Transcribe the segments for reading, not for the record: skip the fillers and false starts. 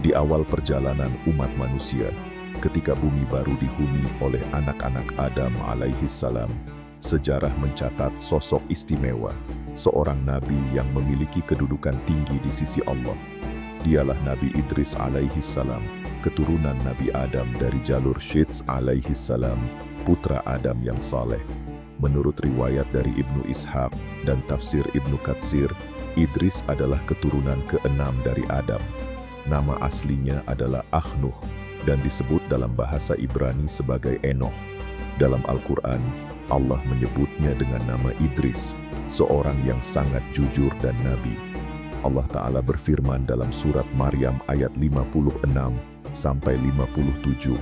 Di awal perjalanan umat manusia, ketika bumi baru dihuni oleh anak-anak Adam alaihissalam, sejarah mencatat sosok istimewa, seorang nabi yang memiliki kedudukan tinggi di sisi Allah. Dialah Nabi Idris alaihissalam, keturunan Nabi Adam dari jalur Syits alaihissalam, putra Adam yang saleh. Menurut riwayat dari Ibnu Ishaq dan tafsir Ibnu Katsir, Idris adalah keturunan keenam dari Adam. Nama aslinya adalah Akhnuh dan disebut dalam bahasa Ibrani sebagai Enoch. Dalam Al-Quran, Allah menyebutnya dengan nama Idris, seorang yang sangat jujur dan nabi. Allah Ta'ala berfirman dalam surat Maryam ayat 56-57,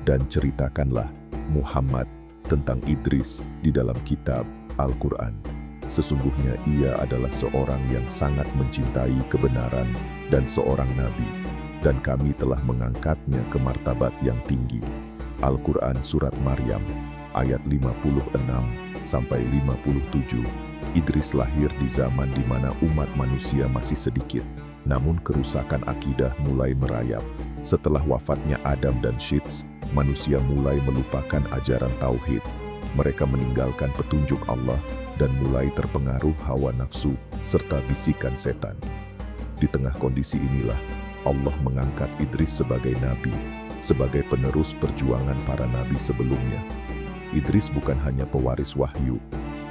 dan ceritakanlah Muhammad tentang Idris di dalam kitab Al-Quran. Sesungguhnya ia adalah seorang yang sangat mencintai kebenaran dan seorang nabi, dan kami telah mengangkatnya ke martabat yang tinggi. Al-Quran Surat Maryam ayat 56-57. Idris lahir di zaman di mana umat manusia masih sedikit, namun kerusakan akidah mulai merayap. Setelah wafatnya Adam dan Syits, manusia mulai melupakan ajaran tauhid. Mereka meninggalkan petunjuk Allah dan mulai terpengaruh hawa nafsu serta bisikan setan. Di tengah kondisi inilah Allah mengangkat Idris sebagai nabi, sebagai penerus perjuangan para nabi sebelumnya. Idris bukan hanya pewaris wahyu,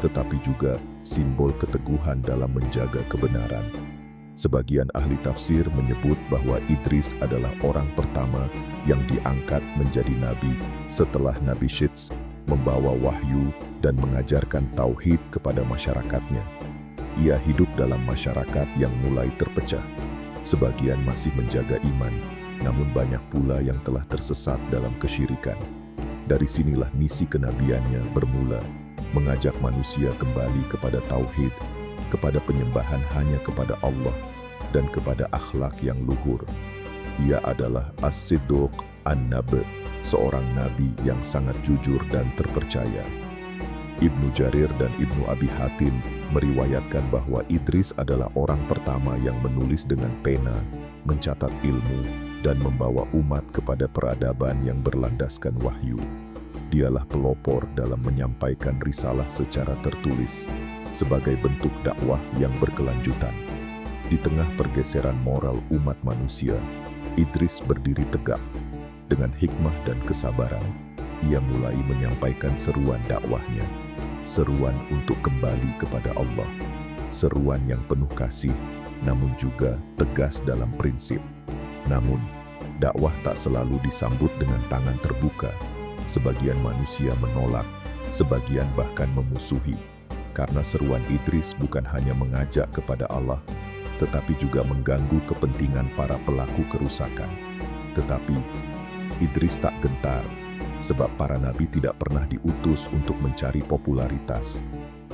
tetapi juga simbol keteguhan dalam menjaga kebenaran. Sebagian ahli tafsir menyebut bahwa Idris adalah orang pertama yang diangkat menjadi nabi setelah Nabi Syits membawa wahyu dan mengajarkan tauhid kepada masyarakatnya. Ia hidup dalam masyarakat yang mulai terpecah. Sebagian masih menjaga iman, namun banyak pula yang telah tersesat dalam kesyirikan. Dari sinilah misi kenabiannya bermula, mengajak manusia kembali kepada tauhid, kepada penyembahan hanya kepada Allah, dan kepada akhlak yang luhur. Ia adalah As-Sidduq An-Nabi, seorang nabi yang sangat jujur dan terpercaya. Ibnu Jarir dan Ibnu Abi Hatim meriwayatkan bahwa Idris adalah orang pertama yang menulis dengan pena, mencatat ilmu, dan membawa umat kepada peradaban yang berlandaskan wahyu. Dialah pelopor dalam menyampaikan risalah secara tertulis, sebagai bentuk dakwah yang berkelanjutan. Di tengah pergeseran moral umat manusia, Idris berdiri tegak. Dengan hikmah dan kesabaran, ia mulai menyampaikan seruan dakwahnya, seruan untuk kembali kepada Allah, seruan yang penuh kasih, namun juga tegas dalam prinsip. Namun, dakwah tak selalu disambut dengan tangan terbuka. Sebagian manusia menolak, sebagian bahkan memusuhi, karena seruan Idris bukan hanya mengajak kepada Allah, tetapi juga mengganggu kepentingan para pelaku kerusakan. Tetapi Idris tak gentar, sebab para nabi tidak pernah diutus untuk mencari popularitas.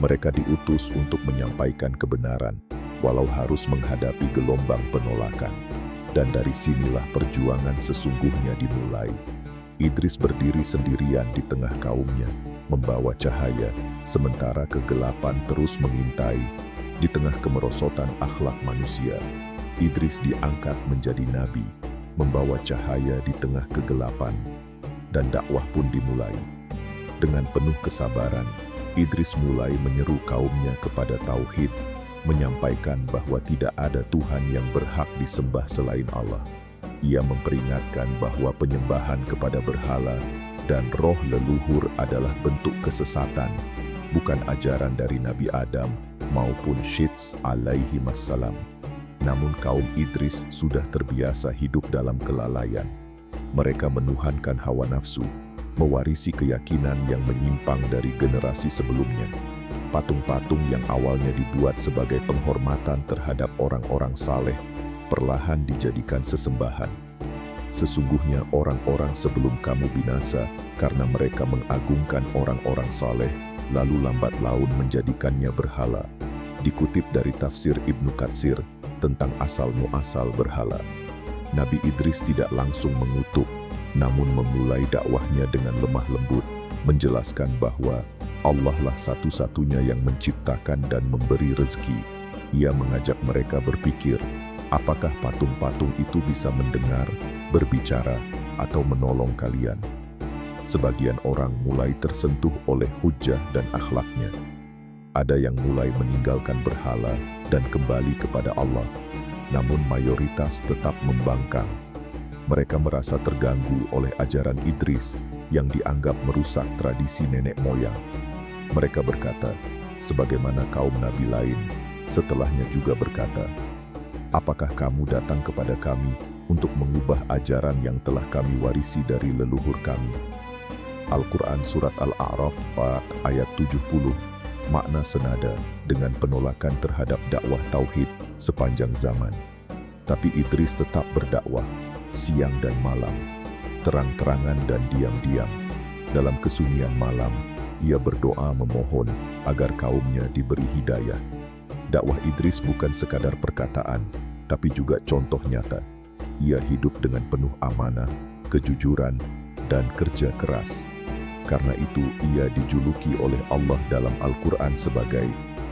Mereka diutus untuk menyampaikan kebenaran, walau harus menghadapi gelombang penolakan. Dan dari sinilah perjuangan sesungguhnya dimulai. Idris berdiri sendirian di tengah kaumnya, membawa cahaya, sementara kegelapan terus mengintai. Di tengah kemerosotan akhlak manusia, Idris diangkat menjadi nabi, membawa cahaya di tengah kegelapan, dan dakwah pun dimulai. Dengan penuh kesabaran, Idris mulai menyeru kaumnya kepada tauhid, menyampaikan bahwa tidak ada Tuhan yang berhak disembah selain Allah. Ia memperingatkan bahwa penyembahan kepada berhala dan roh leluhur adalah bentuk kesesatan, bukan ajaran dari Nabi Adam maupun Syits alaihi wassalam. Namun kaum Idris sudah terbiasa hidup dalam kelalaian. Mereka menuhankan hawa nafsu, mewarisi keyakinan yang menyimpang dari generasi sebelumnya. Patung-patung yang awalnya dibuat sebagai penghormatan terhadap orang-orang saleh, perlahan dijadikan sesembahan. Sesungguhnya orang-orang sebelum kamu binasa karena mereka mengagungkan orang-orang saleh, lalu lambat laun menjadikannya berhala. Dikutip dari tafsir Ibnu Katsir tentang asal-muasal berhala. Nabi Idris tidak langsung mengutuk, namun memulai dakwahnya dengan lemah lembut, menjelaskan bahwa Allah lah satu-satunya yang menciptakan dan memberi rezeki. Ia mengajak mereka berpikir, apakah patung-patung itu bisa mendengar, berbicara, atau menolong kalian? Sebagian orang mulai tersentuh oleh hujjah dan akhlaknya. Ada yang mulai meninggalkan berhala dan kembali kepada Allah, namun mayoritas tetap membangkang. Mereka merasa terganggu oleh ajaran Idris yang dianggap merusak tradisi nenek moyang. Mereka berkata, sebagaimana kaum nabi lain, setelahnya juga berkata, apakah kamu datang kepada kami untuk mengubah ajaran yang telah kami warisi dari leluhur kami? Al-Quran Surat Al-A'raf ayat 70, makna senada dengan penolakan terhadap dakwah tauhid sepanjang zaman. Tapi Idris tetap berdakwah, siang dan malam, terang-terangan dan diam-diam. Dalam kesunyian malam, ia berdoa memohon agar kaumnya diberi hidayah. Dakwah Idris bukan sekadar perkataan, tapi juga contoh nyata. Ia hidup dengan penuh amanah, kejujuran, dan kerja keras. Karena itu ia dijuluki oleh Allah dalam Al-Quran sebagai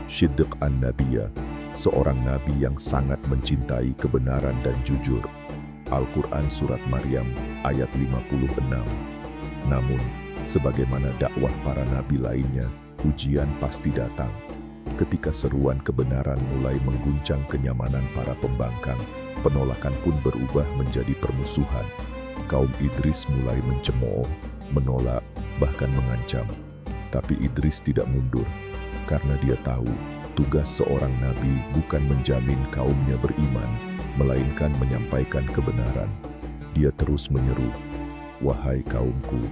Shiddiq an-Nabiyya, seorang nabi yang sangat mencintai kebenaran dan jujur. Al-Quran Surat Maryam ayat 56. Namun, sebagaimana dakwah para nabi lainnya, ujian pasti datang. Ketika seruan kebenaran mulai mengguncang kenyamanan para pembangkang, penolakan pun berubah menjadi permusuhan. Kaum Idris mulai mencemooh, menolak, bahkan mengancam. Tapi Idris tidak mundur, karena dia tahu tugas seorang nabi bukan menjamin kaumnya beriman, melainkan menyampaikan kebenaran. Dia terus menyeru, wahai kaumku,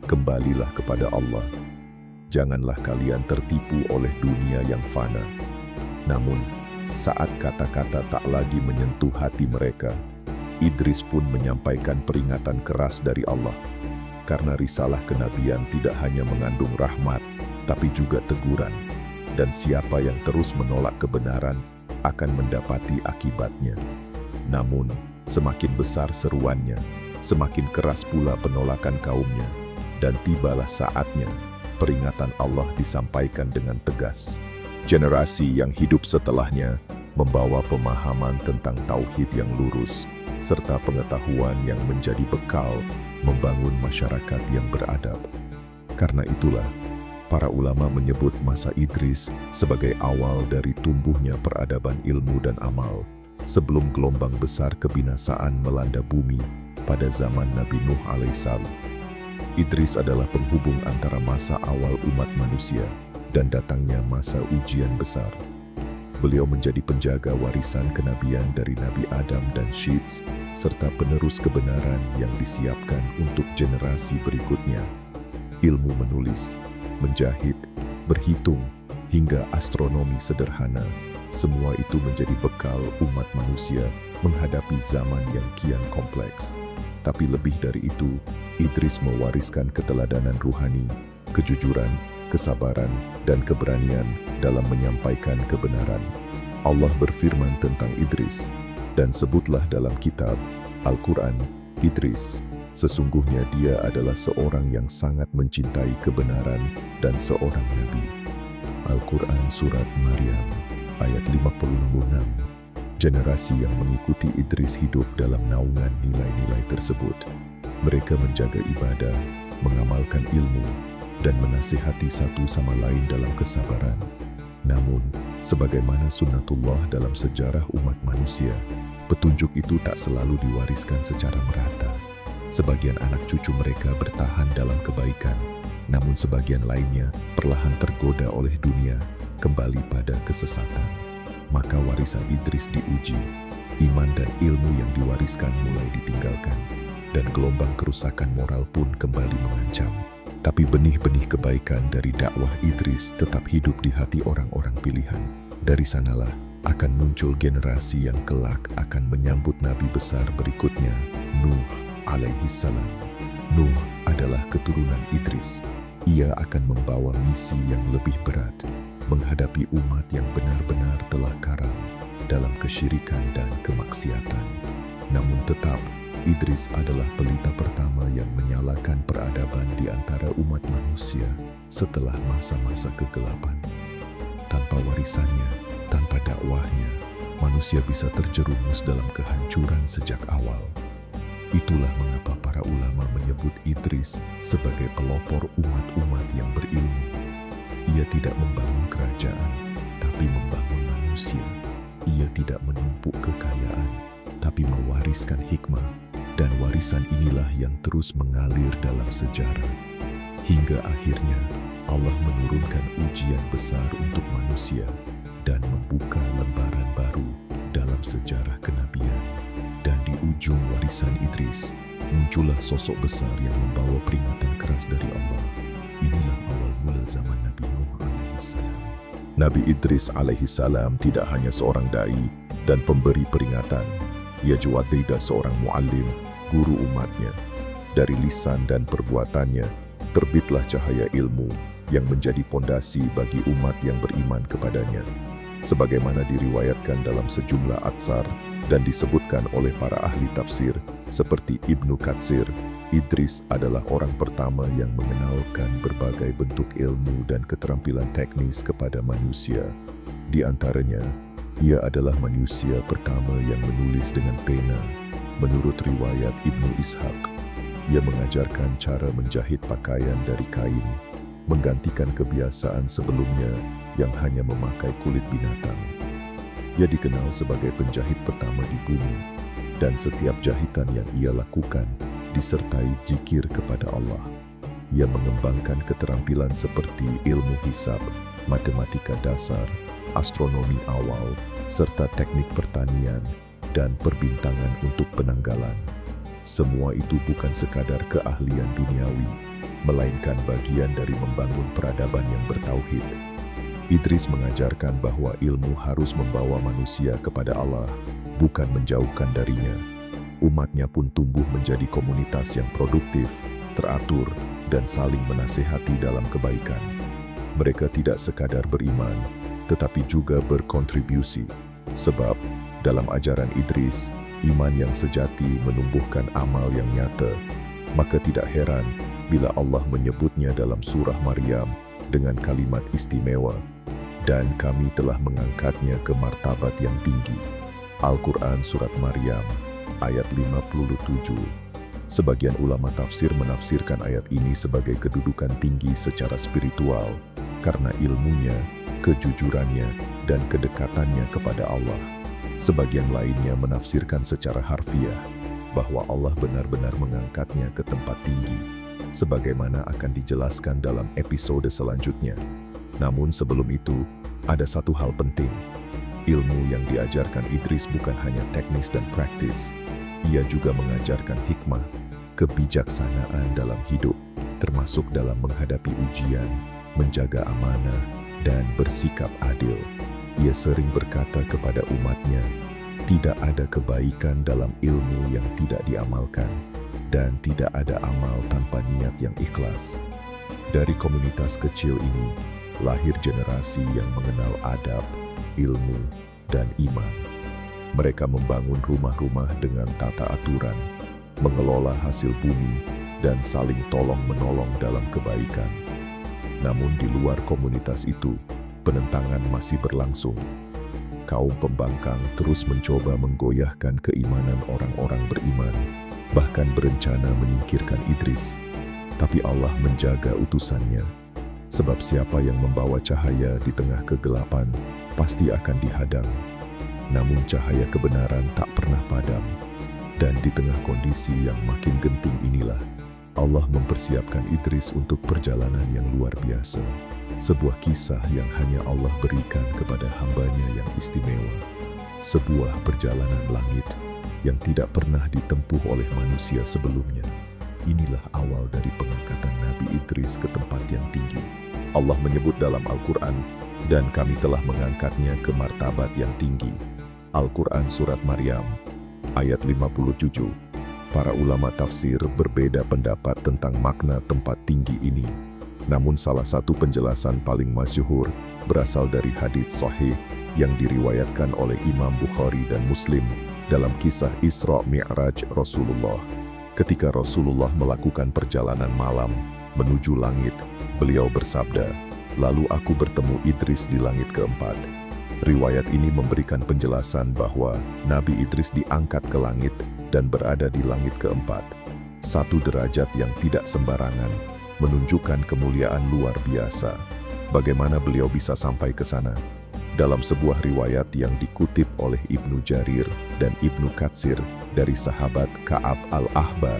kembalilah kepada Allah. Janganlah kalian tertipu oleh dunia yang fana. Namun, saat kata-kata tak lagi menyentuh hati mereka, Idris pun menyampaikan peringatan keras dari Allah. Karena risalah kenabian tidak hanya mengandung rahmat, tapi juga teguran. Dan siapa yang terus menolak kebenaran akan mendapati akibatnya. Namun, semakin besar seruannya, semakin keras pula penolakan kaumnya. Dan tibalah saatnya, peringatan Allah disampaikan dengan tegas. Generasi yang hidup setelahnya membawa pemahaman tentang tauhid yang lurus, serta pengetahuan yang menjadi bekal membangun masyarakat yang beradab. Karena itulah, para ulama menyebut masa Idris sebagai awal dari tumbuhnya peradaban ilmu dan amal, sebelum gelombang besar kebinasaan melanda bumi pada zaman Nabi Nuh alaihissalam. Idris adalah penghubung antara masa awal umat manusia dan datangnya masa ujian besar. Beliau menjadi penjaga warisan kenabian dari Nabi Adam dan Syits, serta penerus kebenaran yang disiapkan untuk generasi berikutnya. Ilmu menulis, menjahit, berhitung, hingga astronomi sederhana, semua itu menjadi bekal umat manusia menghadapi zaman yang kian kompleks. Tapi lebih dari itu, Idris mewariskan keteladanan ruhani, kejujuran, kesabaran, dan keberanian dalam menyampaikan kebenaran. Allah berfirman tentang Idris, dan sebutlah dalam kitab Al-Quran, Idris, sesungguhnya dia adalah seorang yang sangat mencintai kebenaran dan seorang nabi. Al-Quran Surat Maryam ayat 56. Generasi yang mengikuti Idris hidup dalam naungan nilai-nilai tersebut. Mereka menjaga ibadah, mengamalkan ilmu, dan menasihati satu sama lain dalam kesabaran. Namun, sebagaimana sunnatullah dalam sejarah umat manusia, petunjuk itu tak selalu diwariskan secara merata. Sebagian anak cucu mereka bertahan dalam kebaikan, namun sebagian lainnya perlahan tergoda oleh dunia, kembali pada kesesatan. Maka warisan Idris diuji, iman dan ilmu yang diwariskan mulai ditinggalkan, dan gelombang kerusakan moral pun kembali mengancam. Tapi benih-benih kebaikan dari dakwah Idris tetap hidup di hati orang-orang pilihan. Dari sanalah akan muncul generasi yang kelak akan menyambut nabi besar berikutnya, Nuh alaihissalam. Nuh adalah keturunan Idris. Ia akan membawa misi yang lebih berat, menghadapi umat yang benar-benar telah karam dalam kesyirikan dan kemaksiatan. Namun tetap, Idris adalah pelita pertama yang menyalakan peradaban di antara umat manusia setelah masa-masa kegelapan. Tanpa warisannya, tanpa dakwahnya, manusia bisa terjerumus dalam kehancuran sejak awal. Itulah mengapa para ulama menyebut Idris sebagai pelopor umat-umat yang berilmu. Ia tidak membangun kerajaan, tapi membangun manusia. Ia tidak menumpuk kekayaan, tapi mewariskan hikmah. Dan warisan inilah yang terus mengalir dalam sejarah. Hingga akhirnya Allah menurunkan ujian besar untuk manusia dan membuka lembaran baru dalam sejarah kenabian. Dan di ujung warisan Idris, muncullah sosok besar yang membawa peringatan keras dari Allah. Inilah awal mula zaman Nabi Nuh alaihissalam. Nabi Idris alaihissalam tidak hanya seorang dai dan pemberi peringatan. Ia juga seorang muallim, guru umatnya. Dari lisan dan perbuatannya, terbitlah cahaya ilmu yang menjadi pondasi bagi umat yang beriman kepadanya. Sebagaimana diriwayatkan dalam sejumlah atsar dan disebutkan oleh para ahli tafsir seperti Ibnu Katsir, Idris adalah orang pertama yang mengenalkan berbagai bentuk ilmu dan keterampilan teknis kepada manusia. Di antaranya, ia adalah manusia pertama yang menulis dengan pena. Menurut riwayat Ibnu Ishaq, ia mengajarkan cara menjahit pakaian dari kain, menggantikan kebiasaan sebelumnya yang hanya memakai kulit binatang. Ia dikenal sebagai penjahit pertama di bumi, dan setiap jahitan yang ia lakukan disertai zikir kepada Allah. Ia mengembangkan keterampilan seperti ilmu hisab, matematika dasar, astronomi awal, serta teknik pertanian dan perbintangan untuk penanggalan. Semua itu bukan sekadar keahlian duniawi, melainkan bagian dari membangun peradaban yang bertauhid. Idris mengajarkan bahwa ilmu harus membawa manusia kepada Allah, bukan menjauhkan darinya. Umatnya pun tumbuh menjadi komunitas yang produktif, teratur, dan saling menasihati dalam kebaikan. Mereka tidak sekadar beriman, tetapi juga berkontribusi. Sebab, dalam ajaran Idris, iman yang sejati menumbuhkan amal yang nyata. Maka tidak heran bila Allah menyebutnya dalam surah Maryam dengan kalimat istimewa, dan kami telah mengangkatnya ke martabat yang tinggi. Al-Quran Surat Maryam, ayat 57. Sebagian ulama tafsir menafsirkan ayat ini sebagai kedudukan tinggi secara spiritual, karena ilmunya, kejujurannya, dan kedekatannya kepada Allah. Sebagian lainnya menafsirkan secara harfiah, bahwa Allah benar-benar mengangkatnya ke tempat tinggi, sebagaimana akan dijelaskan dalam episode selanjutnya. Namun sebelum itu, ada satu hal penting. Ilmu yang diajarkan Idris bukan hanya teknis dan praktis. Ia juga mengajarkan hikmah, kebijaksanaan dalam hidup, termasuk dalam menghadapi ujian, menjaga amanah, dan bersikap adil. Ia sering berkata kepada umatnya, tidak ada kebaikan dalam ilmu yang tidak diamalkan, dan tidak ada amal tanpa niat yang ikhlas. Dari komunitas kecil ini, lahir generasi yang mengenal adab, ilmu, dan iman. Mereka membangun rumah-rumah dengan tata aturan, mengelola hasil bumi, dan saling tolong-menolong dalam kebaikan. Namun di luar komunitas itu, penentangan masih berlangsung. Kaum pembangkang terus mencoba menggoyahkan keimanan orang-orang beriman, bahkan berencana menyingkirkan Idris. Tapi Allah menjaga utusannya, sebab siapa yang membawa cahaya di tengah kegelapan pasti akan dihadang. Namun cahaya kebenaran tak pernah padam, dan di tengah kondisi yang makin genting inilah, Allah mempersiapkan Idris untuk perjalanan yang luar biasa. Sebuah kisah yang hanya Allah berikan kepada hambanya yang istimewa. Sebuah perjalanan langit yang tidak pernah ditempuh oleh manusia sebelumnya. Inilah awal dari pengangkatan Nabi Idris ke tempat yang tinggi. Allah menyebut dalam Al-Quran, dan kami telah mengangkatnya ke martabat yang tinggi. Al-Quran Surat Maryam, ayat 57. Para ulama tafsir berbeda pendapat tentang makna tempat tinggi ini. Namun salah satu penjelasan paling masyhur berasal dari hadits sahih yang diriwayatkan oleh Imam Bukhari dan Muslim dalam kisah Isra Mi'raj Rasulullah. Ketika Rasulullah melakukan perjalanan malam menuju langit, beliau bersabda, "Lalu aku bertemu Idris di langit keempat. Riwayat ini memberikan penjelasan bahwa Nabi Idris diangkat ke langit dan berada di langit keempat. Satu derajat yang tidak sembarangan, menunjukkan kemuliaan luar biasa. Bagaimana beliau bisa sampai ke sana? Dalam sebuah riwayat yang dikutip oleh Ibnu Jarir dan Ibnu Katsir dari sahabat Ka'ab al-Ahbar,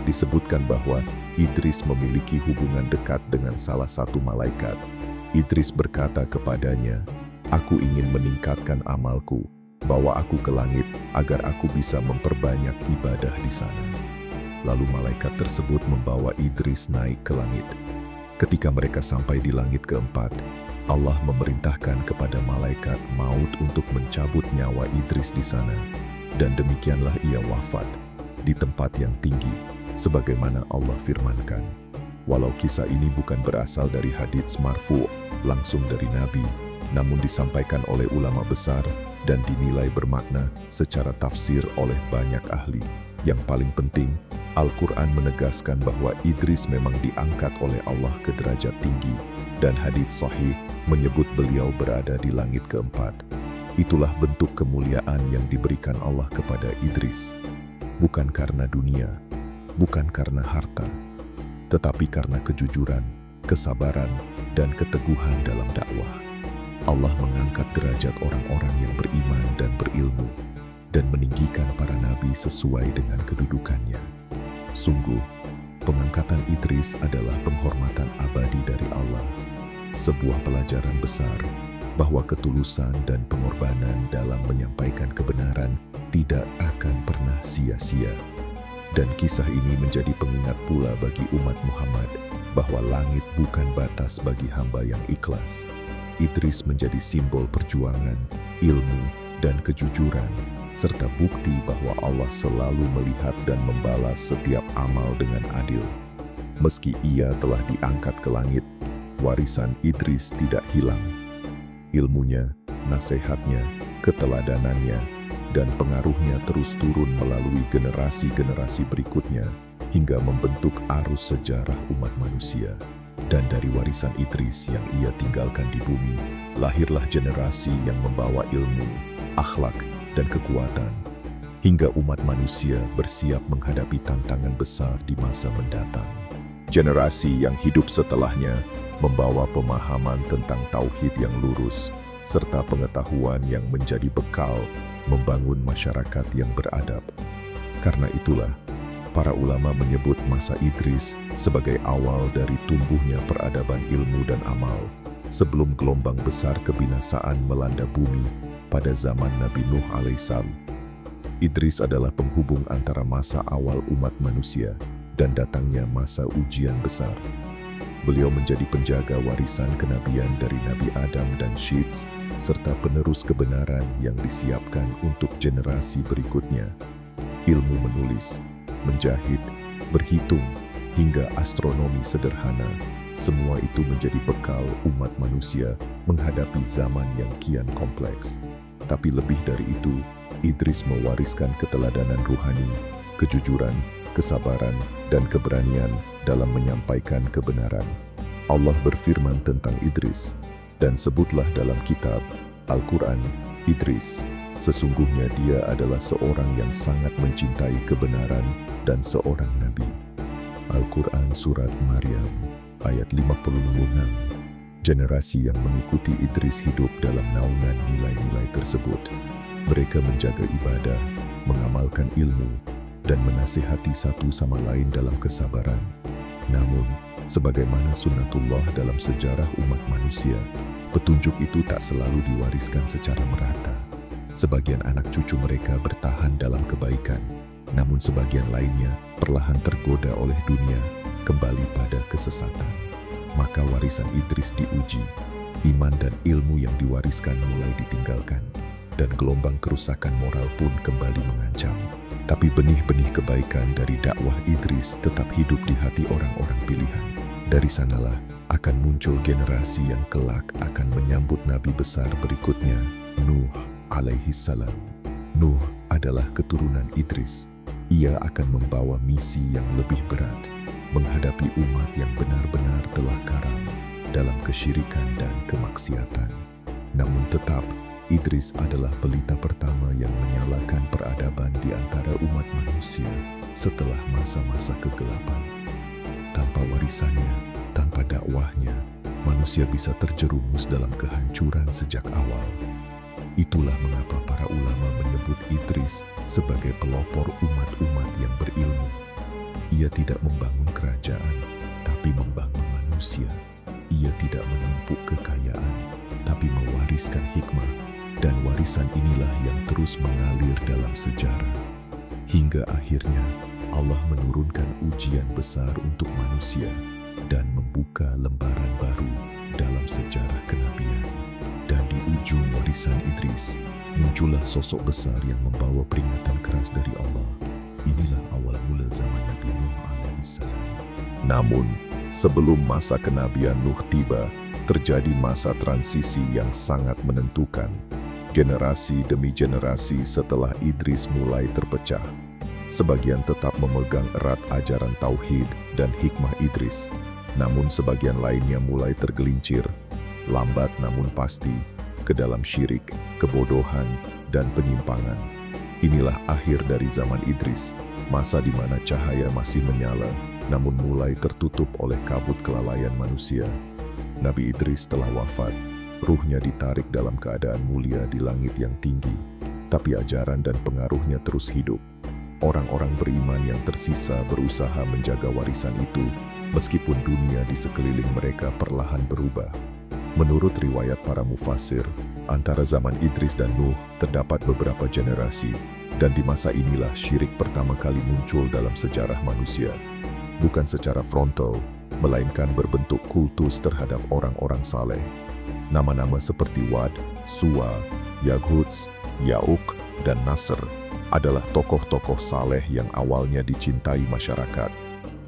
disebutkan bahwa Idris memiliki hubungan dekat dengan salah satu malaikat. Idris berkata kepadanya, "Aku ingin meningkatkan amalku, bawa aku ke langit agar aku bisa memperbanyak ibadah di sana." Lalu malaikat tersebut membawa Idris naik ke langit. Ketika mereka sampai di langit keempat, Allah memerintahkan kepada malaikat maut untuk mencabut nyawa Idris di sana. Dan demikianlah ia wafat di tempat yang tinggi, sebagaimana Allah firmankan. Walau kisah ini bukan berasal dari hadits marfu' langsung dari Nabi, namun disampaikan oleh ulama besar dan dinilai bermakna secara tafsir oleh banyak ahli. Yang paling penting, Al-Quran menegaskan bahwa Idris memang diangkat oleh Allah ke derajat tinggi, dan hadits sahih menyebut beliau berada di langit keempat. Itulah bentuk kemuliaan yang diberikan Allah kepada Idris, bukan karena dunia, bukan karena harta, tetapi karena kejujuran, kesabaran, dan keteguhan dalam dakwah. Allah mengangkat derajat orang-orang yang beriman dan berilmu, dan meninggikan para nabi sesuai dengan kedudukannya. Sungguh, pengangkatan Idris adalah penghormatan abadi dari Allah, sebuah pelajaran besar bahwa ketulusan dan pengorbanan dalam menyampaikan kebenaran tidak akan pernah sia-sia. Dan kisah ini menjadi pengingat pula bagi umat Muhammad bahwa langit bukan batas bagi hamba yang ikhlas. Idris menjadi simbol perjuangan, ilmu, dan kejujuran, serta bukti bahwa Allah selalu melihat dan membalas setiap amal dengan adil. Meski ia telah diangkat ke langit, warisan Idris tidak hilang. Ilmunya, nasihatnya, keteladanannya, dan pengaruhnya terus turun melalui generasi-generasi berikutnya hingga membentuk arus sejarah umat manusia. Dan dari warisan Idris yang ia tinggalkan di bumi, lahirlah generasi yang membawa ilmu, akhlak, dan kekuatan, hingga umat manusia bersiap menghadapi tantangan besar di masa mendatang. Generasi yang hidup setelahnya membawa pemahaman tentang tauhid yang lurus, serta pengetahuan yang menjadi bekal membangun masyarakat yang beradab. Karena itulah, para ulama menyebut masa Idris sebagai awal dari tumbuhnya peradaban ilmu dan amal, sebelum gelombang besar kebinasaan melanda bumi pada zaman Nabi Nuh alaihissalam. Idris adalah penghubung antara masa awal umat manusia dan datangnya masa ujian besar. Beliau menjadi penjaga warisan kenabian dari Nabi Adam dan Syits, serta penerus kebenaran yang disiapkan untuk generasi berikutnya. Ilmu menulis, menjahit, berhitung, hingga astronomi sederhana, semua itu menjadi bekal umat manusia menghadapi zaman yang kian kompleks. Tapi lebih dari itu, Idris mewariskan keteladanan ruhani, kejujuran, kesabaran, dan keberanian dalam menyampaikan kebenaran. Allah berfirman tentang Idris, dan sebutlah dalam kitab Al-Quran, Idris, sesungguhnya dia adalah seorang yang sangat mencintai kebenaran dan seorang nabi. Al-Quran Surat Maryam, ayat 56. Generasi yang mengikuti Idris hidup dalam naungan nilai-nilai tersebut. Mereka menjaga ibadah, mengamalkan ilmu, dan menasihati satu sama lain dalam kesabaran. Namun, sebagaimana sunnatullah dalam sejarah umat manusia, petunjuk itu tak selalu diwariskan secara merata. Sebagian anak cucu mereka bertahan dalam kebaikan, namun sebagian lainnya perlahan tergoda oleh dunia, kembali pada kesesatan. Maka warisan Idris diuji, iman dan ilmu yang diwariskan mulai ditinggalkan, dan gelombang kerusakan moral pun kembali mengancam. Tapi benih-benih kebaikan dari dakwah Idris tetap hidup di hati orang-orang pilihan. Dari sanalah akan muncul generasi yang kelak akan menyambut nabi besar berikutnya, Nuh alaihissalam. Nuh adalah keturunan Idris. Ia akan membawa misi yang lebih berat, menghadapi umat yang benar-benar telah karam dalam kesyirikan dan kemaksiatan. Namun tetap, Idris adalah pelita pertama yang menyalakan peradaban di antara umat manusia setelah masa-masa kegelapan. Tanpa warisannya, tanpa dakwahnya, manusia bisa terjerumus dalam kehancuran sejak awal. Itulah mengapa para ulama menyebut Idris sebagai pelopor umat-umat yang berilmu. Ia tidak membangun kerajaan, tapi membangun manusia. Ia tidak menumpuk kekayaan, tapi mewariskan hikmah. Dan warisan inilah yang terus mengalir dalam sejarah. Hingga akhirnya Allah menurunkan ujian besar untuk manusia dan membuka lembaran baru dalam sejarah kenabian. Dan di ujung warisan Idris, muncullah sosok besar yang membawa peringatan keras dari Allah. Inilah awal mula zaman Nabi Nuh alaihissalam. Namun, sebelum masa kenabian Nuh tiba, terjadi masa transisi yang sangat menentukan. Generasi demi generasi setelah Idris mulai terpecah. Sebagian tetap memegang erat ajaran tauhid dan hikmah Idris, namun sebagian lainnya mulai tergelincir, lambat namun pasti, ke dalam syirik, kebodohan, dan penyimpangan. Inilah akhir dari zaman Idris, masa di mana cahaya masih menyala, namun mulai tertutup oleh kabut kelalaian manusia. Nabi Idris telah wafat. Ruhnya ditarik dalam keadaan mulia di langit yang tinggi, tapi ajaran dan pengaruhnya terus hidup. Orang-orang beriman yang tersisa berusaha menjaga warisan itu, meskipun dunia di sekeliling mereka perlahan berubah. Menurut riwayat para mufassir, antara zaman Idris dan Nuh terdapat beberapa generasi, dan di masa inilah syirik pertama kali muncul dalam sejarah manusia. Bukan secara frontal, melainkan berbentuk kultus terhadap orang-orang saleh. Nama-nama seperti Wad, Suwa, Yaghutz, Ya'uk, dan Nasr adalah tokoh-tokoh saleh yang awalnya dicintai masyarakat.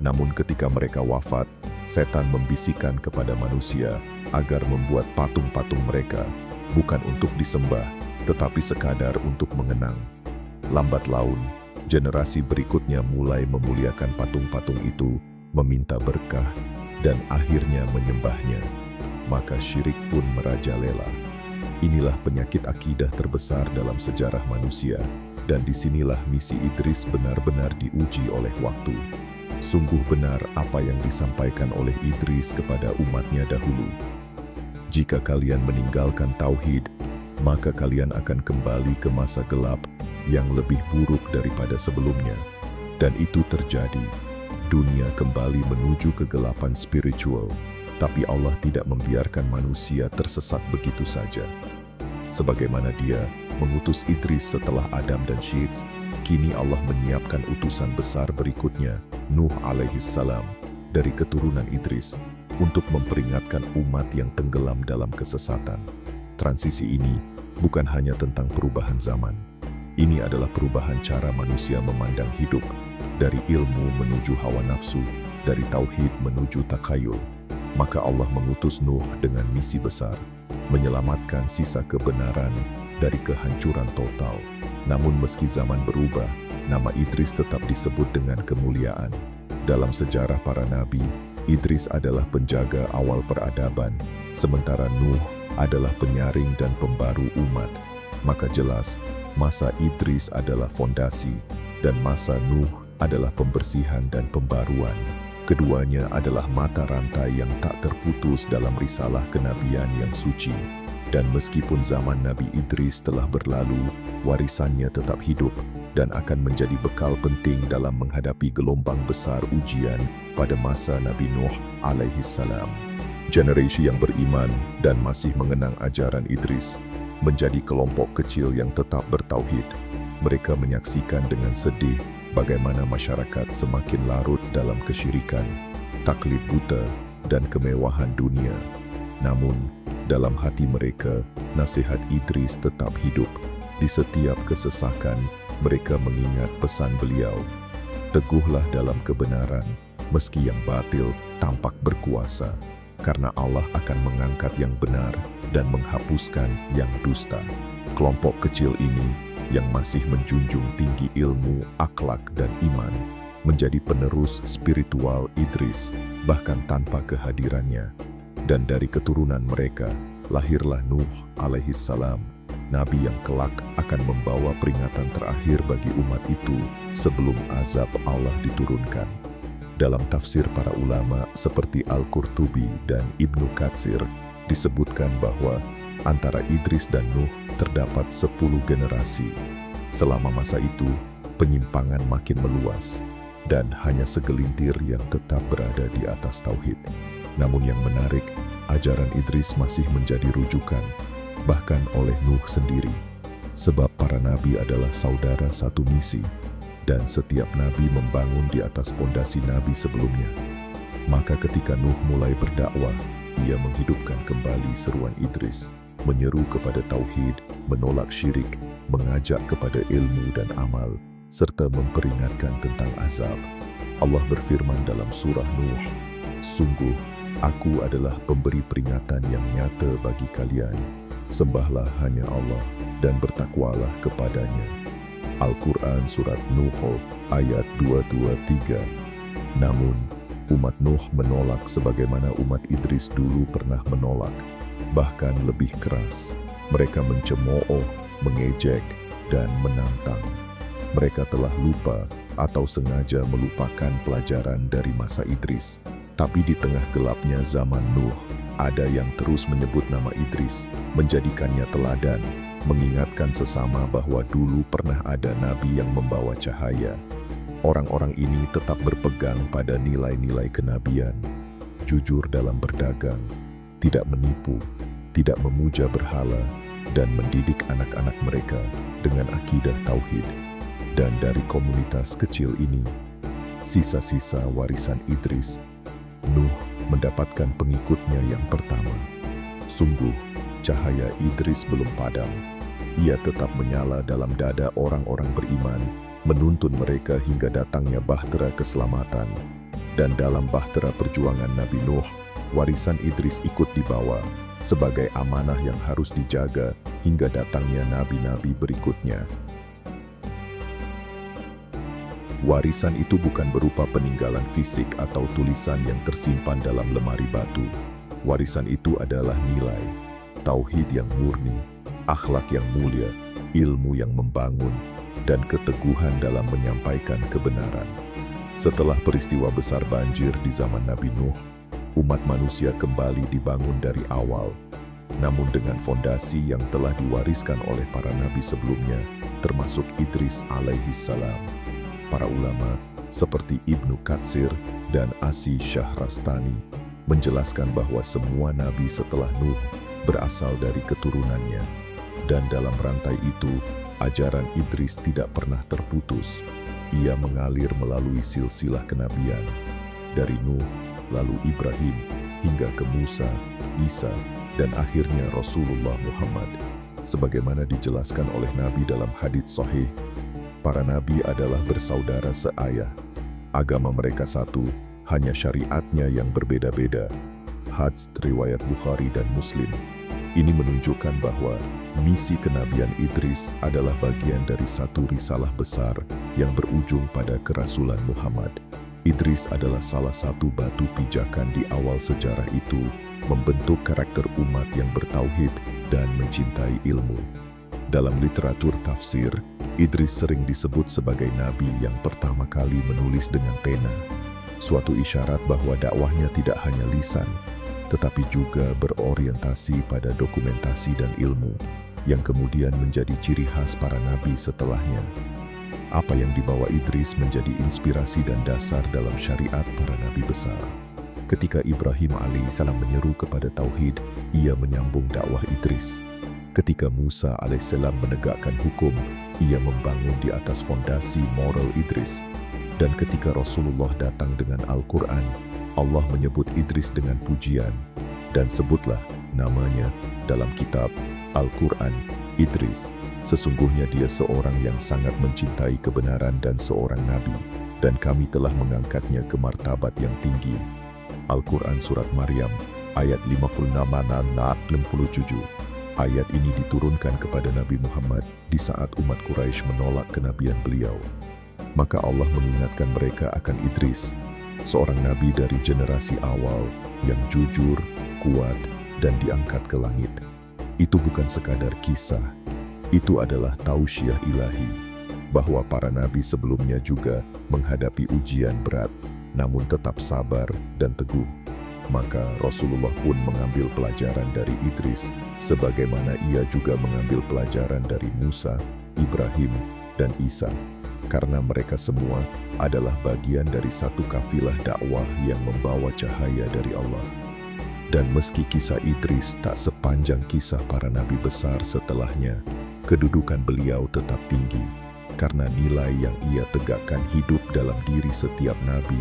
Namun ketika mereka wafat, setan membisikkan kepada manusia agar membuat patung-patung mereka, bukan untuk disembah, tetapi sekadar untuk mengenang. Lambat laun, generasi berikutnya mulai memuliakan patung-patung itu, meminta berkah, dan akhirnya menyembahnya. Maka syirik pun merajalela. Inilah penyakit akidah terbesar dalam sejarah manusia, dan disinilah misi Idris benar-benar diuji oleh waktu. Sungguh benar apa yang disampaikan oleh Idris kepada umatnya dahulu. Jika kalian meninggalkan tauhid, maka kalian akan kembali ke masa gelap yang lebih buruk daripada sebelumnya. Dan itu terjadi. Dunia kembali menuju kegelapan spiritual. Tapi Allah tidak membiarkan manusia tersesat begitu saja. Sebagaimana Dia mengutus Idris setelah Adam dan Syits, kini Allah menyiapkan utusan besar berikutnya, Nuh alaihissalam, dari keturunan Idris, untuk memperingatkan umat yang tenggelam dalam kesesatan. Transisi ini bukan hanya tentang perubahan zaman. Ini adalah perubahan cara manusia memandang hidup, dari ilmu menuju hawa nafsu, dari tauhid menuju takhayul. Maka Allah mengutus Nuh dengan misi besar, menyelamatkan sisa kebenaran dari kehancuran total. Namun meski zaman berubah, nama Idris tetap disebut dengan kemuliaan. Dalam sejarah para nabi, Idris adalah penjaga awal peradaban, sementara Nuh adalah penyaring dan pembaru umat. Maka jelas, masa Idris adalah fondasi, dan masa Nuh adalah pembersihan dan pembaruan. Keduanya adalah mata rantai yang tak terputus dalam risalah kenabian yang suci. Dan meskipun zaman Nabi Idris telah berlalu, warisannya tetap hidup dan akan menjadi bekal penting dalam menghadapi gelombang besar ujian pada masa Nabi Nuh alaihissalam. Generasi yang beriman dan masih mengenang ajaran Idris menjadi kelompok kecil yang tetap bertauhid. Mereka menyaksikan dengan sedih bagaimana masyarakat semakin larut dalam kesyirikan, taklid buta, dan kemewahan dunia. Namun, dalam hati mereka, nasihat Idris tetap hidup. Di setiap kesesakan, mereka mengingat pesan beliau. Teguhlah dalam kebenaran, meski yang batil tampak berkuasa, karena Allah akan mengangkat yang benar dan menghapuskan yang dusta. Kelompok kecil ini yang masih menjunjung tinggi ilmu, akhlak, dan iman, menjadi penerus spiritual Idris, bahkan tanpa kehadirannya. Dan dari keturunan mereka, lahirlah Nuh alaihissalam, nabi yang kelak akan membawa peringatan terakhir bagi umat itu sebelum azab Allah diturunkan. Dalam tafsir para ulama seperti Al-Qurtubi dan Ibnu Katsir, disebutkan bahwa antara Idris dan Nuh terdapat 10 generasi. Selama masa itu, penyimpangan makin meluas, dan hanya segelintir yang tetap berada di atas tauhid. Namun yang menarik, ajaran Idris masih menjadi rujukan, bahkan oleh Nuh sendiri. Sebab para nabi adalah saudara satu misi, dan setiap nabi membangun di atas pondasi nabi sebelumnya. Maka ketika Nuh mulai berdakwah, ia menghidupkan kembali seruan Idris, menyeru kepada tauhid, menolak syirik, mengajak kepada ilmu dan amal, serta memperingatkan tentang azab. Allah berfirman dalam surah Nuh, "Sungguh, Aku adalah pemberi peringatan yang nyata bagi kalian. Sembahlah hanya Allah dan bertakwalah kepadanya." Al-Quran Surat Nuh ayat 223. Namun, umat Nuh menolak sebagaimana umat Idris dulu pernah menolak, bahkan lebih keras. Mereka mencemooh, mengejek, dan menantang. Mereka telah lupa atau sengaja melupakan pelajaran dari masa Idris. Tapi di tengah gelapnya zaman Nuh, ada yang terus menyebut nama Idris, menjadikannya teladan, mengingatkan sesama bahwa dulu pernah ada nabi yang membawa cahaya. Orang-orang ini tetap berpegang pada nilai-nilai kenabian, jujur dalam berdagang, tidak menipu, tidak memuja berhala, dan mendidik anak-anak mereka dengan akidah tauhid. Dan dari komunitas kecil ini, sisa-sisa warisan Idris, Nuh mendapatkan pengikutnya yang pertama. Sungguh, cahaya Idris belum padam. Ia tetap menyala dalam dada orang-orang beriman, menuntun mereka hingga datangnya bahtera keselamatan. Dan dalam bahtera perjuangan Nabi Nuh, warisan Idris ikut dibawa sebagai amanah yang harus dijaga hingga datangnya nabi-nabi berikutnya. Warisan itu bukan berupa peninggalan fisik atau tulisan yang tersimpan dalam lemari batu. Warisan itu adalah nilai, tauhid yang murni, akhlak yang mulia, ilmu yang membangun, dan keteguhan dalam menyampaikan kebenaran. Setelah peristiwa besar banjir di zaman Nabi Nuh, umat manusia kembali dibangun dari awal, namun dengan fondasi yang telah diwariskan oleh para nabi sebelumnya, termasuk Idris alaihissalam. Para ulama seperti Ibnu Katsir dan Asi Syahrastani menjelaskan bahwa semua nabi setelah Nuh berasal dari keturunannya, dan dalam rantai itu ajaran Idris tidak pernah terputus. Ia mengalir melalui silsilah kenabian dari Nuh, lalu Ibrahim, hingga ke Musa, Isa, dan akhirnya Rasulullah Muhammad. Sebagaimana dijelaskan oleh Nabi dalam hadits sahih, para nabi adalah bersaudara seayah. Agama mereka satu, hanya syariatnya yang berbeda-beda. Hadits riwayat Bukhari dan Muslim. Ini menunjukkan bahwa misi kenabian Idris adalah bagian dari satu risalah besar yang berujung pada kerasulan Muhammad. Idris adalah salah satu batu pijakan di awal sejarah itu, membentuk karakter umat yang bertauhid dan mencintai ilmu. Dalam literatur tafsir, Idris sering disebut sebagai nabi yang pertama kali menulis dengan pena, suatu isyarat bahwa dakwahnya tidak hanya lisan, tetapi juga berorientasi pada dokumentasi dan ilmu, yang kemudian menjadi ciri khas para nabi setelahnya. Apa yang dibawa Idris menjadi inspirasi dan dasar dalam syariat para nabi besar. Ketika Ibrahim alaihissalam menyeru kepada tauhid, ia menyambung dakwah Idris. Ketika Musa alaihissalam menegakkan hukum, ia membangun di atas fondasi moral Idris. Dan ketika Rasulullah datang dengan Al-Quran, Allah menyebut Idris dengan pujian. Dan sebutlah namanya dalam kitab Al-Quran, Idris. Sesungguhnya dia seorang yang sangat mencintai kebenaran dan seorang nabi, dan kami telah mengangkatnya ke martabat yang tinggi. Al-Quran Surat Maryam, ayat 56-67. Ayat ini diturunkan kepada Nabi Muhammad di saat umat Quraisy menolak kenabian beliau. Maka Allah mengingatkan mereka akan Idris, seorang nabi dari generasi awal yang jujur, kuat, dan diangkat ke langit. Itu bukan sekadar kisah, Itu adalah tausiah ilahi, bahwa para nabi sebelumnya juga menghadapi ujian berat, namun tetap sabar dan teguh. Maka Rasulullah pun mengambil pelajaran dari Idris, sebagaimana ia juga mengambil pelajaran dari Musa, Ibrahim, dan Isa. Karena mereka semua adalah bagian dari satu kafilah dakwah yang membawa cahaya dari Allah. Dan meski kisah Idris tak sepanjang kisah para nabi besar setelahnya, kedudukan beliau tetap tinggi, karena nilai yang ia tegakkan hidup dalam diri setiap nabi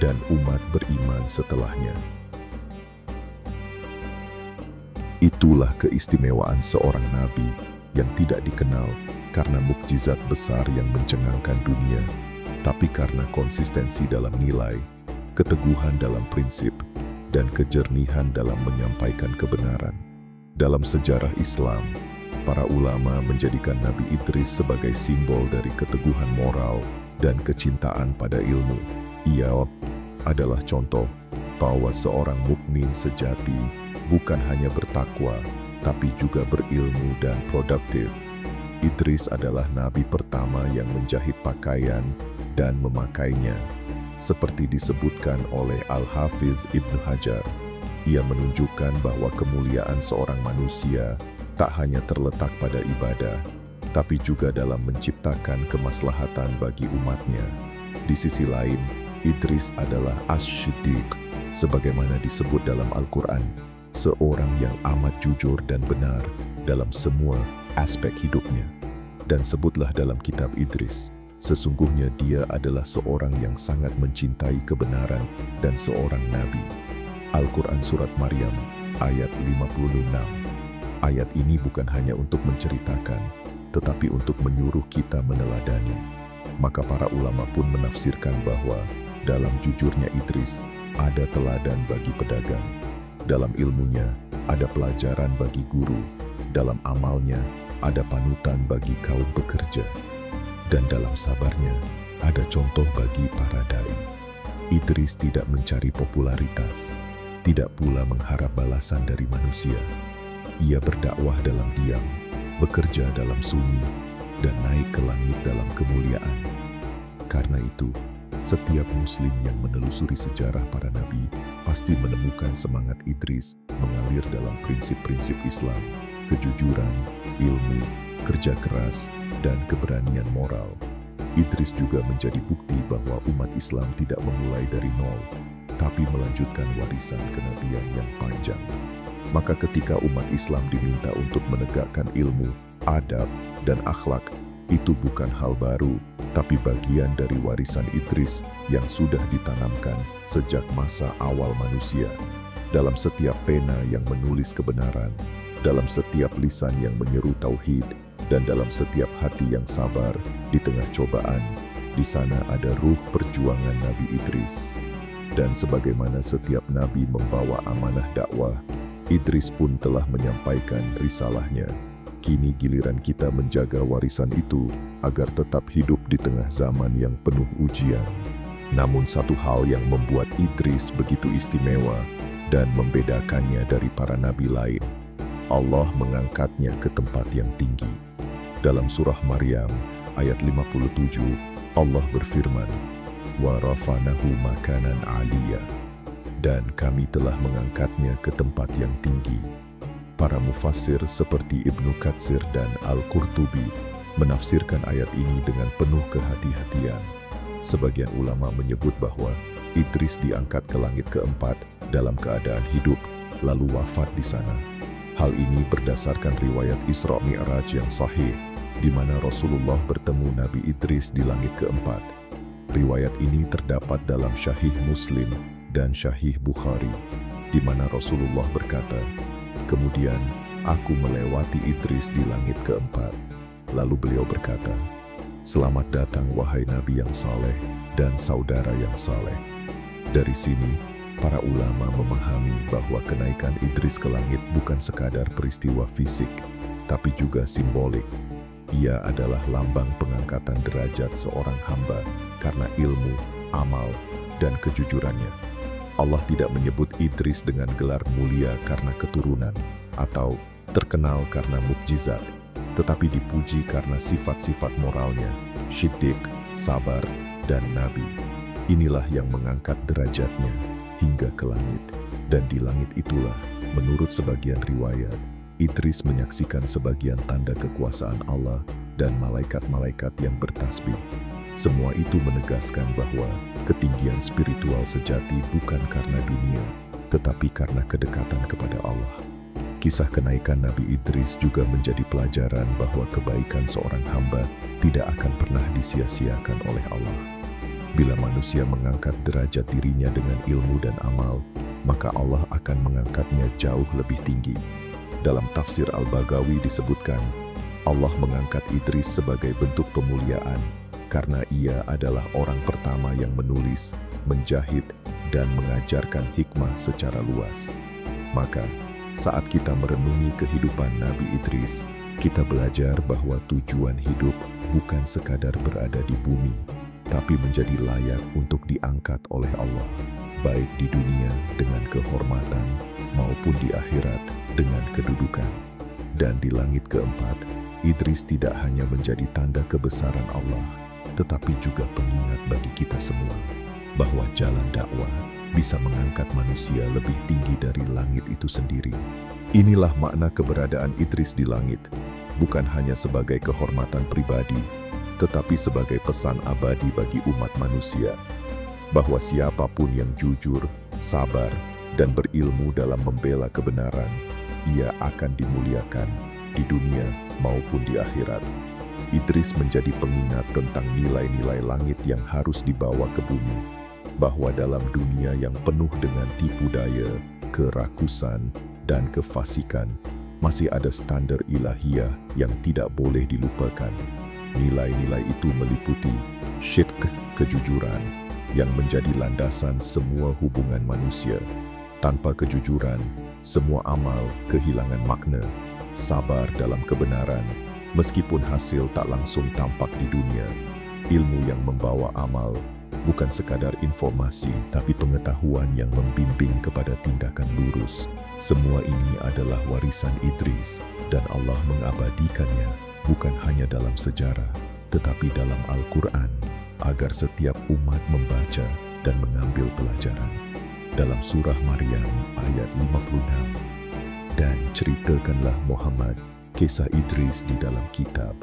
dan umat beriman setelahnya. Itulah keistimewaan seorang nabi yang tidak dikenal karena mukjizat besar yang mencengangkan dunia, tapi karena konsistensi dalam nilai, keteguhan dalam prinsip, dan kejernihan dalam menyampaikan kebenaran. Dalam sejarah Islam, para ulama menjadikan Nabi Idris sebagai simbol dari keteguhan moral dan kecintaan pada ilmu. Ia adalah contoh bahwa seorang mukmin sejati bukan hanya bertakwa, tapi juga berilmu dan produktif. Idris adalah nabi pertama yang menjahit pakaian dan memakainya. Seperti disebutkan oleh Al-Hafiz Ibnu Hajar, ia menunjukkan bahwa kemuliaan seorang manusia tak hanya terletak pada ibadah, tapi juga dalam menciptakan kemaslahatan bagi umatnya. Di sisi lain, Idris adalah Asy-Syiddiq, sebagaimana disebut dalam Al-Quran, seorang yang amat jujur dan benar dalam semua aspek hidupnya. Dan sebutlah dalam kitab Idris, sesungguhnya dia adalah seorang yang sangat mencintai kebenaran dan seorang nabi. Al-Quran Surat Maryam, ayat 56. Ayat ini bukan hanya untuk menceritakan, tetapi untuk menyuruh kita meneladani. Maka para ulama pun menafsirkan bahwa dalam jujurnya Idris ada teladan bagi pedagang. Dalam ilmunya ada pelajaran bagi guru. Dalam amalnya ada panutan bagi kaum pekerja. Dan dalam sabarnya ada contoh bagi para dai. Idris tidak mencari popularitas, tidak pula mengharap balasan dari manusia. Ia berdakwah dalam diam, bekerja dalam sunyi, dan naik ke langit dalam kemuliaan. Karena itu, setiap muslim yang menelusuri sejarah para nabi pasti menemukan semangat Idris mengalir dalam prinsip-prinsip Islam, kejujuran, ilmu, kerja keras, dan keberanian moral. Idris juga menjadi bukti bahwa umat Islam tidak memulai dari nol, tapi melanjutkan warisan kenabian yang panjang. Maka ketika umat Islam diminta untuk menegakkan ilmu, adab, dan akhlak, itu bukan hal baru, tapi bagian dari warisan Idris yang sudah ditanamkan sejak masa awal manusia. Dalam setiap pena yang menulis kebenaran, dalam setiap lisan yang menyeru tauhid, dan dalam setiap hati yang sabar di tengah cobaan, di sana ada ruh perjuangan Nabi Idris. Dan sebagaimana setiap nabi membawa amanah dakwah, Idris pun telah menyampaikan risalahnya. Kini giliran kita menjaga warisan itu agar tetap hidup di tengah zaman yang penuh ujian. Namun satu hal yang membuat Idris begitu istimewa dan membedakannya dari para nabi lain, Allah mengangkatnya ke tempat yang tinggi. Dalam surah Maryam ayat 57, Allah berfirman, "Wa rafa'nahu makanan 'aliyya." Dan kami telah mengangkatnya ke tempat yang tinggi. Para mufassir seperti Ibnu Katsir dan Al-Qurtubi menafsirkan ayat ini dengan penuh kehati-hatian. Sebagian ulama menyebut bahwa Idris diangkat ke langit keempat dalam keadaan hidup, lalu wafat di sana. Hal ini berdasarkan riwayat Isra Mi'raj yang sahih, di mana Rasulullah bertemu Nabi Idris di langit keempat. Riwayat ini terdapat dalam Sahih Muslim dan Sahih Bukhari, di mana Rasulullah berkata, "Kemudian aku melewati Idris di langit keempat." Lalu beliau berkata, "Selamat datang wahai Nabi yang saleh dan saudara yang saleh." Dari sini, para ulama memahami bahwa kenaikan Idris ke langit bukan sekadar peristiwa fisik, tapi juga simbolik. Ia adalah lambang pengangkatan derajat seorang hamba karena ilmu, amal, dan kejujurannya. Allah tidak menyebut Idris dengan gelar mulia karena keturunan atau terkenal karena mukjizat. tetapi dipuji karena sifat-sifat moralnya, syiddiq, sabar, dan nabi. Inilah yang mengangkat derajatnya hingga ke langit. Dan di langit itulah, menurut sebagian riwayat, Idris menyaksikan sebagian tanda kekuasaan Allah dan malaikat-malaikat yang bertasbih. Semua itu menegaskan bahwa ketinggian spiritual sejati bukan karena dunia, tetapi karena kedekatan kepada Allah. Kisah kenaikan Nabi Idris juga menjadi pelajaran bahwa kebaikan seorang hamba tidak akan pernah disia-siakan oleh Allah. Bila manusia mengangkat derajat dirinya dengan ilmu dan amal, maka Allah akan mengangkatnya jauh lebih tinggi. Dalam tafsir Al-Baghawi disebutkan, Allah mengangkat Idris sebagai bentuk pemuliaan karena ia adalah orang pertama yang menulis, menjahit, dan mengajarkan hikmah secara luas. Maka, saat kita merenungi kehidupan Nabi Idris, kita belajar bahwa tujuan hidup bukan sekadar berada di bumi, tapi menjadi layak untuk diangkat oleh Allah, baik di dunia dengan kehormatan maupun di akhirat dengan kedudukan. Dan di langit keempat, Idris tidak hanya menjadi tanda kebesaran Allah, tetapi juga pengingat bagi kita semua bahwa jalan dakwah bisa mengangkat manusia lebih tinggi dari langit itu sendiri. Inilah makna keberadaan Idris di langit, bukan hanya sebagai kehormatan pribadi, tetapi sebagai pesan abadi bagi umat manusia, bahwa siapapun yang jujur, sabar, dan berilmu dalam membela kebenaran, ia akan dimuliakan di dunia maupun di akhirat. Idris menjadi pengingat tentang nilai-nilai langit yang harus dibawa ke bumi, bahwa dalam dunia yang penuh dengan tipu daya, kerakusan, dan kefasikan, masih ada standar ilahiyah yang tidak boleh dilupakan. Nilai-nilai itu meliputi syidq, kejujuran, yang menjadi landasan semua hubungan manusia. Tanpa kejujuran, semua amal kehilangan makna. Sabar dalam kebenaran, meskipun hasil tak langsung tampak di dunia. Ilmu yang membawa amal, bukan sekadar informasi, tapi pengetahuan yang membimbing kepada tindakan lurus. Semua ini adalah warisan Idris, dan Allah mengabadikannya bukan hanya dalam sejarah, tetapi dalam Al-Quran, agar setiap umat membaca dan mengambil pelajaran. Dalam surah Maryam ayat 56, dan ceritakanlah Muhammad kisah Idris di dalam kitab.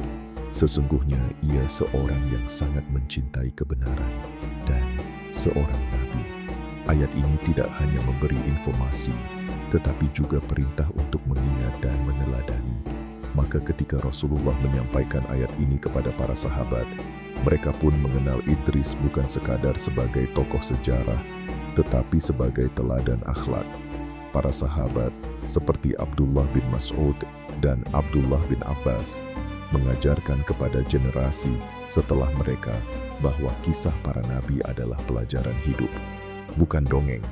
Sesungguhnya ia seorang yang sangat mencintai kebenaran dan seorang nabi. Ayat ini tidak hanya memberi informasi, tetapi juga perintah untuk mengingat dan meneladani. Maka ketika Rasulullah menyampaikan ayat ini kepada para sahabat, mereka pun mengenal Idris bukan sekadar sebagai tokoh sejarah, tetapi sebagai teladan akhlak. Para sahabat seperti Abdullah bin Mas'ud dan Abdullah bin Abbas mengajarkan kepada generasi setelah mereka bahwa kisah para nabi adalah pelajaran hidup, bukan dongeng.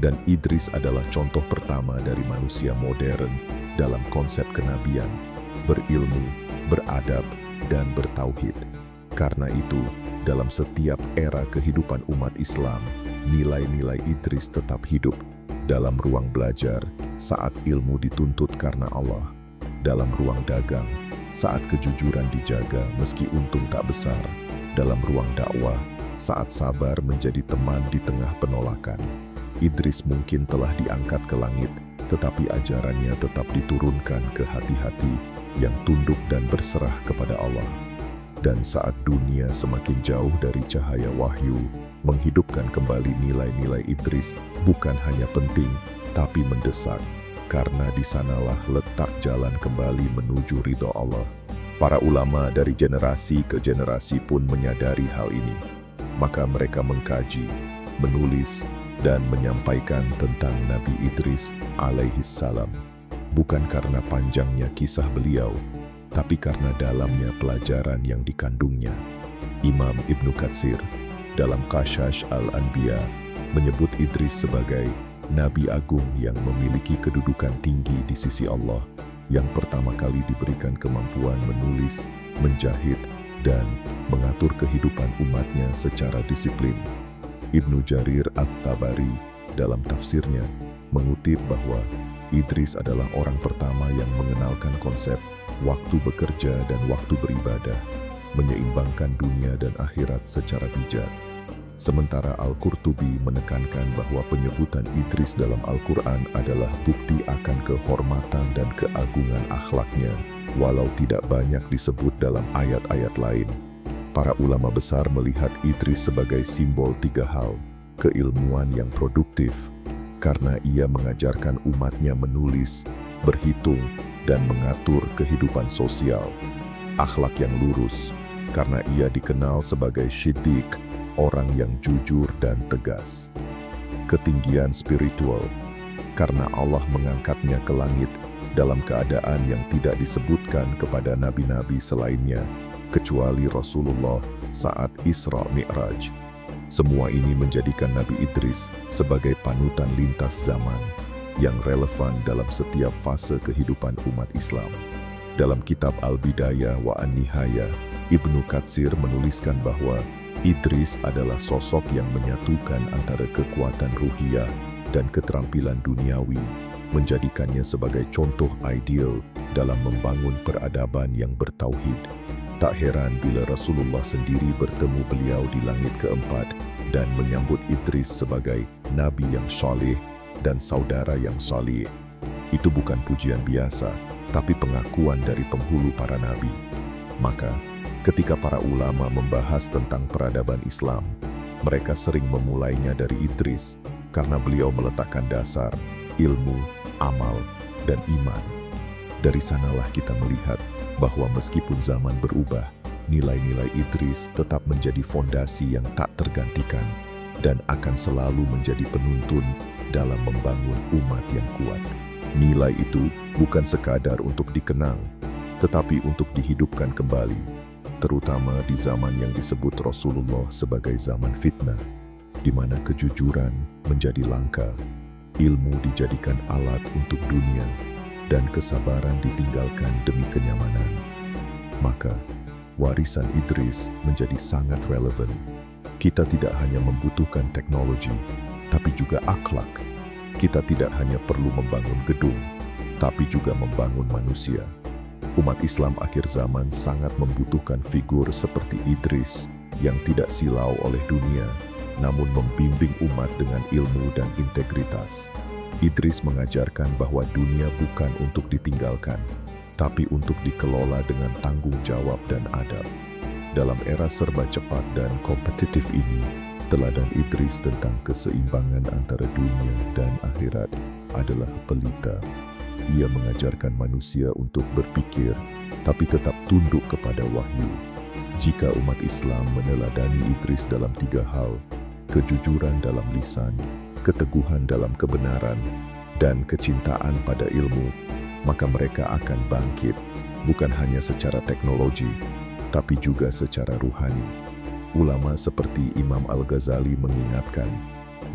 Dan Idris adalah contoh pertama dari manusia modern dalam konsep kenabian, berilmu, beradab, dan bertauhid. Karena itu, dalam setiap era kehidupan umat Islam, nilai-nilai Idris tetap hidup. Dalam ruang belajar, saat ilmu dituntut karena Allah. Dalam ruang dagang, saat kejujuran dijaga meski untung tak besar. Dalam ruang dakwah, saat sabar menjadi teman di tengah penolakan. Idris mungkin telah diangkat ke langit, tetapi ajarannya tetap diturunkan ke hati-hati yang tunduk dan berserah kepada Allah. Dan saat dunia semakin jauh dari cahaya wahyu, menghidupkan kembali nilai-nilai Idris bukan hanya penting, tapi mendesak, karena di sanalah letak jalan kembali menuju ridho Allah. Para ulama dari generasi ke generasi pun menyadari hal ini. Maka mereka mengkaji, menulis, dan menyampaikan tentang Nabi Idris alaihissalam. Bukan karena panjangnya kisah beliau, tapi karena dalamnya pelajaran yang dikandungnya. Imam Ibnu Katsir dalam Qasas Al-Anbiya menyebut Idris sebagai Nabi Agung yang memiliki kedudukan tinggi di sisi Allah, yang pertama kali diberikan kemampuan menulis, menjahit, dan mengatur kehidupan umatnya secara disiplin. Ibnu Jarir At-Tabari dalam tafsirnya mengutip bahwa Idris adalah orang pertama yang mengenalkan konsep waktu bekerja dan waktu beribadah, menyeimbangkan dunia dan akhirat secara bijak. Sementara Al-Qurtubi menekankan bahwa penyebutan Idris dalam Al-Quran adalah bukti akan kehormatan dan keagungan akhlaknya, walau tidak banyak disebut dalam ayat-ayat lain. Para ulama besar melihat Idris sebagai simbol tiga hal: keilmuan yang produktif, karena ia mengajarkan umatnya menulis, berhitung, dan mengatur kehidupan sosial; akhlak yang lurus, karena ia dikenal sebagai Shiddiq, orang yang jujur dan tegas; ketinggian spiritual, karena Allah mengangkatnya ke langit dalam keadaan yang tidak disebutkan kepada nabi-nabi selainnya, kecuali Rasulullah saat Isra Mi'raj. Semua ini menjadikan Nabi Idris sebagai panutan lintas zaman yang relevan dalam setiap fase kehidupan umat Islam. Dalam kitab Al-Bidayah wa An-Nihayah, Ibnu Katsir menuliskan bahwa Idris adalah sosok yang menyatukan antara kekuatan ruhiyah dan keterampilan duniawi, menjadikannya sebagai contoh ideal dalam membangun peradaban yang bertauhid. Tak heran bila Rasulullah sendiri bertemu beliau di langit keempat dan menyambut Idris sebagai nabi yang saleh dan saudara yang saleh. Itu bukan pujian biasa, tapi pengakuan dari penghulu para nabi. Maka, ketika para ulama membahas tentang peradaban Islam, mereka sering memulainya dari Idris karena beliau meletakkan dasar ilmu, amal, dan iman. Dari sanalah kita melihat bahwa meskipun zaman berubah, nilai-nilai Idris tetap menjadi fondasi yang tak tergantikan dan akan selalu menjadi penuntun dalam membangun umat yang kuat. Nilai itu bukan sekadar untuk dikenang, tetapi untuk dihidupkan kembali, terutama di zaman yang disebut Rasulullah sebagai zaman fitnah, di mana kejujuran menjadi langka, ilmu dijadikan alat untuk dunia, dan kesabaran ditinggalkan demi kenyamanan. Maka, warisan Idris menjadi sangat relevan. Kita tidak hanya membutuhkan teknologi, tapi juga akhlak. Kita tidak hanya perlu membangun gedung, tapi juga membangun manusia. Umat Islam akhir zaman sangat membutuhkan figur seperti Idris yang tidak silau oleh dunia, namun membimbing umat dengan ilmu dan integritas. Idris mengajarkan bahwa dunia bukan untuk ditinggalkan, tapi untuk dikelola dengan tanggung jawab dan adab. Dalam era serba cepat dan kompetitif ini, teladan Idris tentang keseimbangan antara dunia dan akhirat adalah pelita. Ia mengajarkan manusia untuk berpikir, tapi tetap tunduk kepada wahyu. Jika umat Islam meneladani Idris dalam tiga hal: kejujuran dalam lisan, keteguhan dalam kebenaran, dan kecintaan pada ilmu, maka mereka akan bangkit, bukan hanya secara teknologi, tapi juga secara ruhani. Ulama seperti Imam Al-Ghazali mengingatkan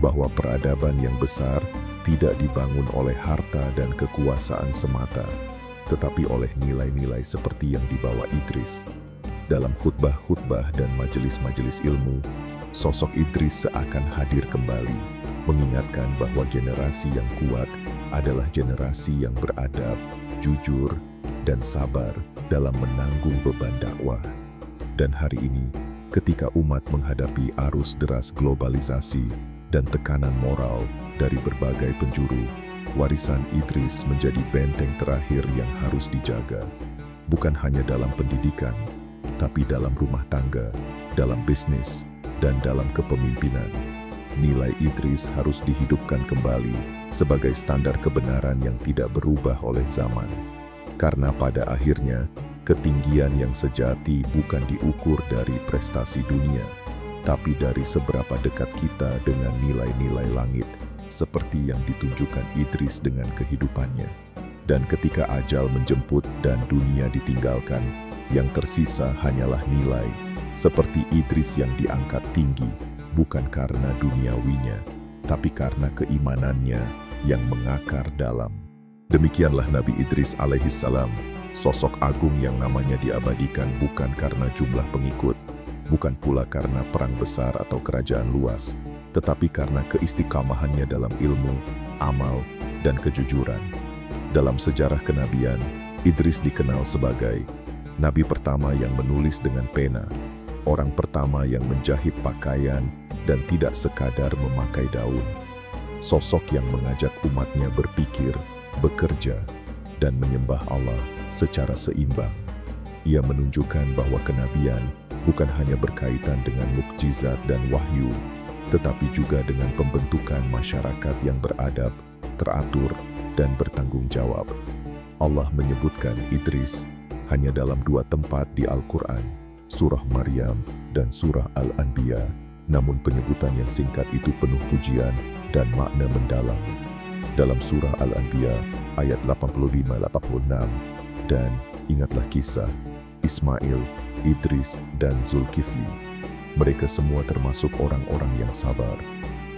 bahwa peradaban yang besar tidak dibangun oleh harta dan kekuasaan semata, tetapi oleh nilai-nilai seperti yang dibawa Idris. Dalam khutbah-khutbah dan majelis-majelis ilmu, sosok Idris seakan hadir kembali, mengingatkan bahwa generasi yang kuat adalah generasi yang beradab, jujur, dan sabar dalam menanggung beban dakwah. Dan hari ini, ketika umat menghadapi arus deras globalisasi dan tekanan moral dari berbagai penjuru, warisan Idris menjadi benteng terakhir yang harus dijaga. Bukan hanya dalam pendidikan, tapi dalam rumah tangga, dalam bisnis, dan dalam kepemimpinan. Nilai Idris harus dihidupkan kembali sebagai standar kebenaran yang tidak berubah oleh zaman. Karena pada akhirnya, ketinggian yang sejati bukan diukur dari prestasi dunia, tapi dari seberapa dekat kita dengan nilai-nilai langit, seperti yang ditunjukkan Idris dengan kehidupannya. Dan ketika ajal menjemput dan dunia ditinggalkan, yang tersisa hanyalah nilai, seperti Idris yang diangkat tinggi, bukan karena duniawinya, tapi karena keimanannya yang mengakar dalam. Demikianlah Nabi Idris alaihissalam, sosok agung yang namanya diabadikan bukan karena jumlah pengikut, bukan pula karena perang besar atau kerajaan luas, tetapi karena keistiqamahannya dalam ilmu, amal, dan kejujuran. Dalam sejarah kenabian, Idris dikenal sebagai nabi pertama yang menulis dengan pena, orang pertama yang menjahit pakaian dan tidak sekadar memakai daun. Sosok yang mengajak umatnya berpikir, bekerja, dan menyembah Allah secara seimbang. Ia menunjukkan bahwa kenabian bukan hanya berkaitan dengan mukjizat dan wahyu, tetapi juga dengan pembentukan masyarakat yang beradab, teratur, dan bertanggung jawab. Allah menyebutkan Idris hanya dalam 2 tempat di Al-Quran, Surah Maryam dan Surah Al-Anbiya, namun penyebutan yang singkat itu penuh pujian dan makna mendalam. Dalam Surah Al-Anbiya ayat 85-86, dan ingatlah kisah Ismail, Idris, dan Zulkifli. Mereka semua termasuk orang-orang yang sabar.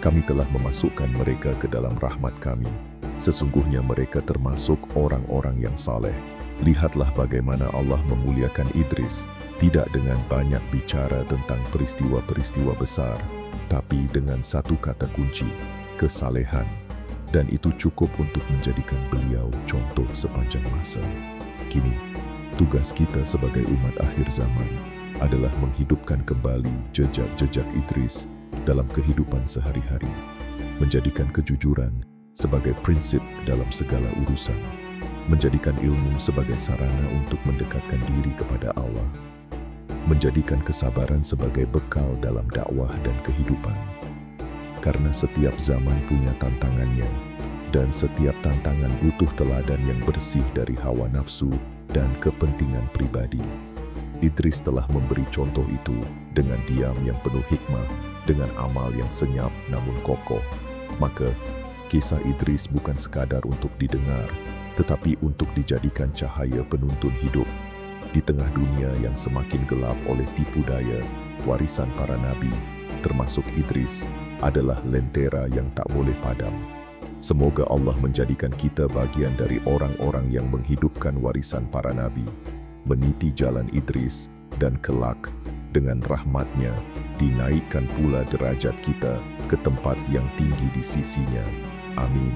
Kami telah memasukkan mereka ke dalam rahmat kami. Sesungguhnya mereka termasuk orang-orang yang saleh. Lihatlah bagaimana Allah memuliakan Idris, tidak dengan banyak bicara tentang peristiwa-peristiwa besar, tapi dengan satu kata kunci, kesalehan. Dan itu cukup untuk menjadikan beliau contoh sepanjang masa. Kini, tugas kita sebagai umat akhir zaman adalah menghidupkan kembali jejak-jejak Idris dalam kehidupan sehari-hari, menjadikan kejujuran sebagai prinsip dalam segala urusan, menjadikan ilmu sebagai sarana untuk mendekatkan diri kepada Allah, menjadikan kesabaran sebagai bekal dalam dakwah dan kehidupan. Karena setiap zaman punya tantangannya, dan setiap tantangan butuh teladan yang bersih dari hawa nafsu dan kepentingan pribadi. Idris telah memberi contoh itu dengan diam yang penuh hikmah, dengan amal yang senyap namun kokoh. Maka, kisah Idris bukan sekadar untuk didengar, tetapi untuk dijadikan cahaya penuntun hidup. Di tengah dunia yang semakin gelap oleh tipu daya, warisan para nabi, termasuk Idris, adalah lentera yang tak boleh padam. Semoga Allah menjadikan kita bagian dari orang-orang yang menghidupkan warisan para nabi, meniti jalan Idris, dan kelak, dengan rahmatnya, dinaikkan pula derajat kita ke tempat yang tinggi di sisinya. Amin.